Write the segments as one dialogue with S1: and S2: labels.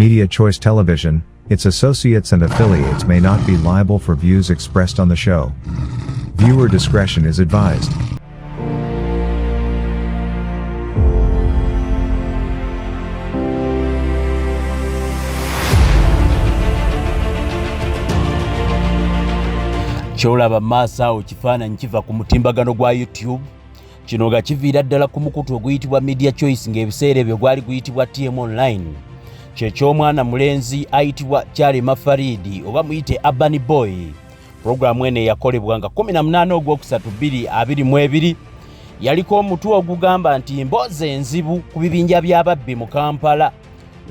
S1: Media Choice Television, its associates and affiliates may not be liable for views expressed on the show. Viewer discretion is advised.
S2: Kyolaba maaso kifaananyi kiva ku mutimbagano gwa YouTube kino nga kiviira ddala ku mukutu oguyitibwa Media Choice ng'ebiseera ebyo gwali guyitibwa TM Online ky'eky'omwana mulenzi ayitibwa Kyalema Faridi oba muyite Urban Boy. Programu eno yakolebwa nga 18 Ogwokusatu 2022 yaliko omutwe ogugamba nti emboozi enzibu ku bibinja by'ababbi mu Kampala.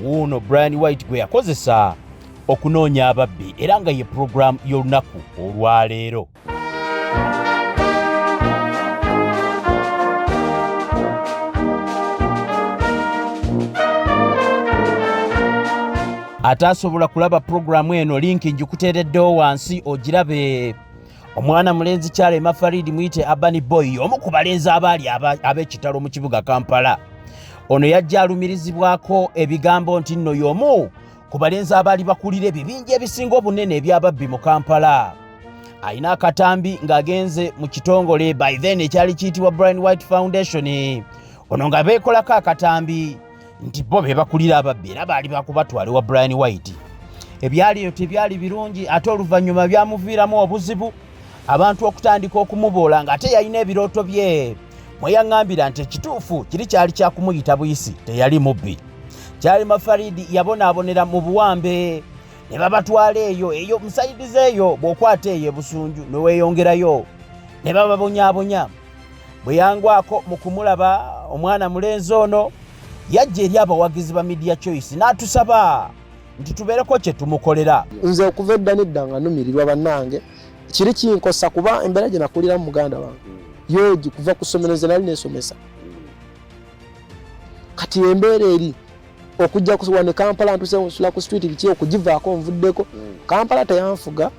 S2: Wuno Brian White gwe yakozesa okunoonya ababbi era nga ye programu y'olunaku olwaleero. Atasobola kulaba programu eno linki njikuteereddewo wansi ogirabe. Omwana mulenzi Kyalema Faridi muyite Urban Boy omu ku balenzi abaali ab'ekitalo mu kibuga Kampala. Ono yajja alumirizibwako ebigambo nti nno y'omu ku balenzi abaali bakulira ebibinja ebisinga obunene eby'ababbi mu Kampala. Ayina akatambi ng'agenze mu kitongole by then ekyali kiyitibwa Brian White Foundation. Ono nga beekolako akatambi nti bo be bakulira ababbi era baali bakubatwala wa Brian White. Ebyaliyo tebyali birungi ate oluvannyuma byamuviiramu obuzibu abantu okutandika okumuboola ng'ate yalina ebirooto bye. Mwe yaŋŋambira nti ekituufu kiri kyali kyakumuyita buyisi teyali mubbi. Kyalema Faridi yabonaabonera mu buwambe ne babatwala eyo musayidize eyo bw'okwata eyo ebusunju ne weeyongerayo ne bababonyaabonya. Bwe yangwako mu kumulaba omwana mulenzi ono yajja eri abawagizi ba Media Choice n'atusaba nti tubeereko kye tumukolera.
S3: Nze okuva edda nedda nga numirirwa bannange kiri kinkosa kuba embeera gye nakulira mu muganda wange yogi kuva ku ssomero nze nali neesomesa. Kati embeera eri okujja kusuwane Kampala ntuse nsula ku street biki okugivaako nvuddeko Kampala teyanfuga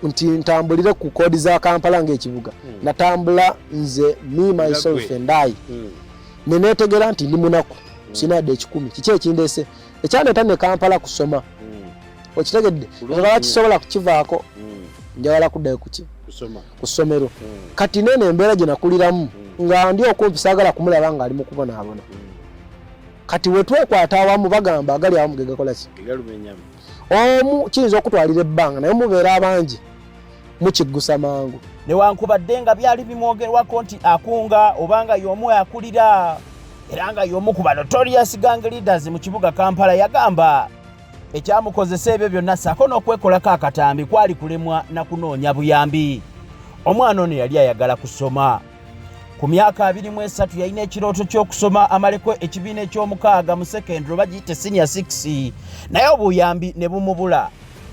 S3: nti ntambulire ku kodi za Kampala ng'ekibuga natambula nze M.i.S.O and I neneetegera nti ndi munaku sinadde 10 kiki ekindeese ekyandeeta ne Kampala kusoma okitegedde nga kisobola kukivaako njagala kuddayo kuki ku ssomero kati nene embeera gye nakuliramu nga ndi okumpi saagala kumulaba ng'ali mu kubonaabona. Kati we twekwata awamu bagamba agali awamu gegakola ki omu kiyinza okutwalira ebbanga naye mubeera abangi mukiggusa mangu.
S2: Newankubadde nga byali bimwogerwako nti akunga obanga y'omu akulira era nga y'omu ku notorious gang leaders mu kibuga Kampala yagamba ekyamukozesa ebyo byonna Ssaako n'okwekolako akatambi kwali kulemwa na kunoonya buyambi. Omwana ono yali ayagala kusoma. Ku myaka 23 yalina ekirooto ky'okusoma amaleko ekibiina eky'omukaaga mu secondary bagiyite senior 6 naye obuyambi ne bumubula.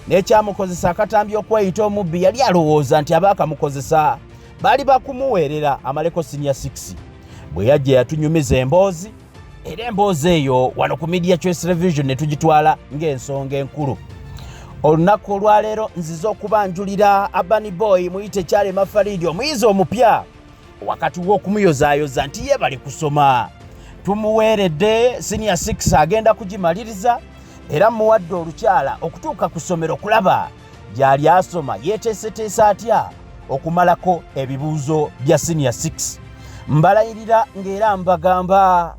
S2: N'ekyamukozesa akatambi okweyita omubbi yali alowooza nti abaakamukozesa baali bakumuweerera amaleko senior 6. Bwe yajja yatunyumiza emboozi era emboozi eyo wano ku Media Choice Television ne tugitwala ng'ensonga enkulu. Olunaku olwaleero nziza okubanjulira Urban Boy muyite Kyalema Faridi omuyizi omupya wakati w'okumuyozaayoza nti ye bali kusoma. Tumuweeredde senior 6 agenda kugimaliriza era muwadde olukyala okutuuka ku ssomero kulaba gy'ali asoma yeeteeseteesa atya okumalako ebibuuzo bya senior 6. Mbalayirira ng'era mbagamba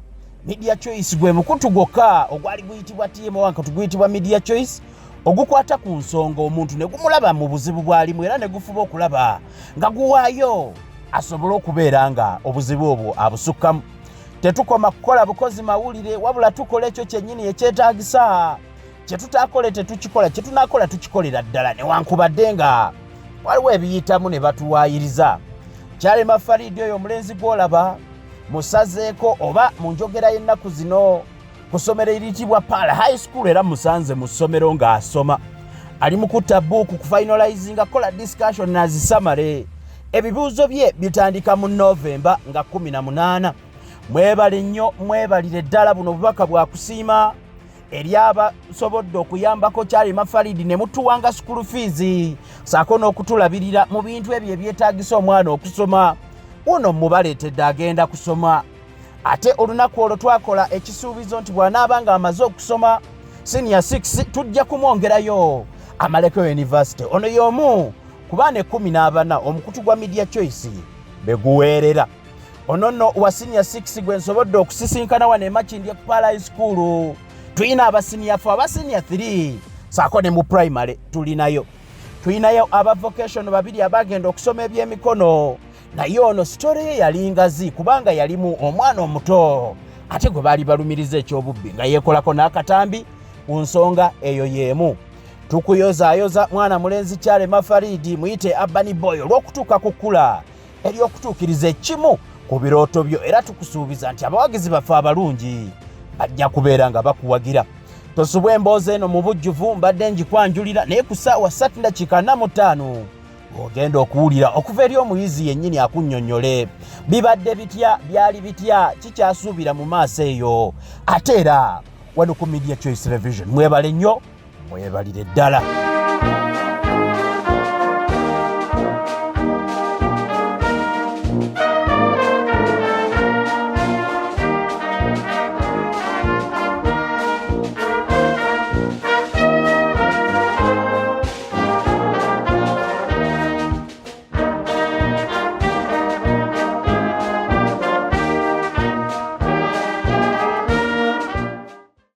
S2: Media Choice gwe mukutu gwokka ogwali guyitibwa TM wanka tuguyitibwa Media Choice ogukwata ku nsonga omuntu ne gumulaba mu buzibu bwalimu era ne gufuba okulaba nga guwaayo asobole okubeera nga obuzibu obwo abusukkamu. Tetukoma kukola bukozi mawulire wabula tukola ekyo kyennyini ekyetaagisa. Kye tutaakole tetukikola, kye tunaakola tukikolera ddala newankubadde nga waliwo ebiyitamu ne batuwaayiriza. Kyalema Faridi oyo omulenzi gw'olaba musazeeko oba mu njogera y'ennaku zino ku ssomero eriyitibwa Pala High School era musanze mu ssomero ng'asoma. Ali mu kutta bbuuku ku finalizinga kola discussion na zisamale. Ebibuuzo bye bitandika mu Novemba nga 18. Mwebale nnyo mwebalire ddala buno bubaka bwa kusiima eri abasobodde okuyambako Kyalema Faridi ne mutuwanga school fees Ssaako n'okutulabirira mu bintu ebyo ebyetaagisa omwana okusoma. Uno mubaleetedde agenda kusoma. ate olunaku olwo twakola ekisuubizo nti bw'anaaba nga amaze okusoma senior 6 tujja kumwongerayo amaleko university. Ono y'omu ku baana 14 omukutu gwa media choice beguweerera. Ono nno wa senior 6 gwe nsobodde okusisinkana wano emakindi ku High School. Tulina abasenior 4 abasenior 3 Ssaako ne mu primary tulinayo. Tulinayo aba vocation babiri abagenda okusoma ebyemikono. Naye ono story ye yali ngazi kubanga yalimu omwana omuto ate gwe baali balumiriza ekyobubbi nga yeekolako n'akatambi ku nsonga eyo y'emu. Tukuyozaayoza mwana mulenzi Kyale Mafaridi muyite Abani Boy olw'okutuuka ku kkula ery'okutuukiriza ekimu ku birooto byo era tukusuubiza nti abawagizi baffe abalungi bajja kubeera nga bakuwagira. Tosubwa emboozi eno mu bujjuvu mbadde njikwanjulira naye ku ssaawa 3:45 ogenda okuwulira okuva eri omuyizi yennyini akunnyonnyole. Bibadde bitya byali bitya kikyasuubira mu maaso eyo ate era wano ku Media Choice Television mwebale nnyo mwebalire ddala.